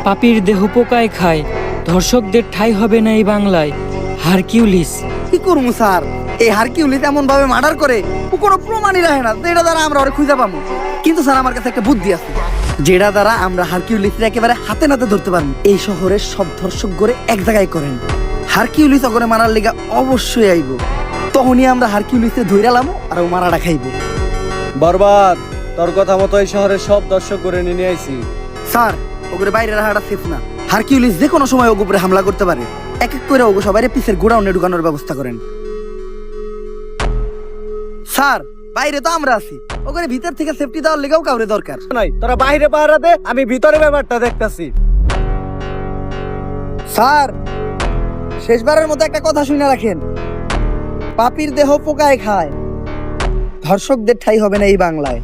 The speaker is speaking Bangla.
পাপীর দেহ পোকায় খায়, ধর্ষকদের ঠাঁই হবে না এই বাংলায়। হারকিউলিস। কি করবো স্যার? এই হারকিউলিস এমন ভাবে মার্ডার করে ও কোনো প্রমাণই রাখে না যেটা দ্বারা আমরা ওরে খুঁজে পাবো। কিন্তু স্যার আমার কাছে একটা বুদ্ধি আছে যেটা দ্বারা আমরা হারকিউলিসের একেবারে হাতে নাতে ধরতে পারবো। এই শহরের সব ধর্ষক করে এক জায়গায় করেন, হারকিউলিস ওখানে মারার লেগা অবশ্যই আইব। তখনই আমরা হারকিউলিসে ধইরালাম আর ও মারাটা খাইব। বরবাদ, তোর কথা মতো এই শহরের সব দর্শক করে নিয়ে আইছি। স্যার ওগুলো বাইরে রাখাটা সেফ না। হারকিউলিস যে কোনো সময় ওগুলো উপরে হামলা করতে পারে। এক এক করে ওগো সবাই পিসের গোডাউনে ঢুকানোর ব্যবস্থা করেন। স্যার বাইরে তো আমরা আছি, ওখানে ভিতর থেকে সেফটি দেওয়ার লেগেও কাউরে দরকার নাই, তোরা বাইরে পাহারা দে, আমি ভিতরে ব্যাপারটা দেখতাছি। স্যার শেষবারের মতো একটা কথা শুনে রাখেন, পাপীর দেহ পোকায় খায়, ধর্ষকদের ঠাঁই হবে না এই বাংলায়।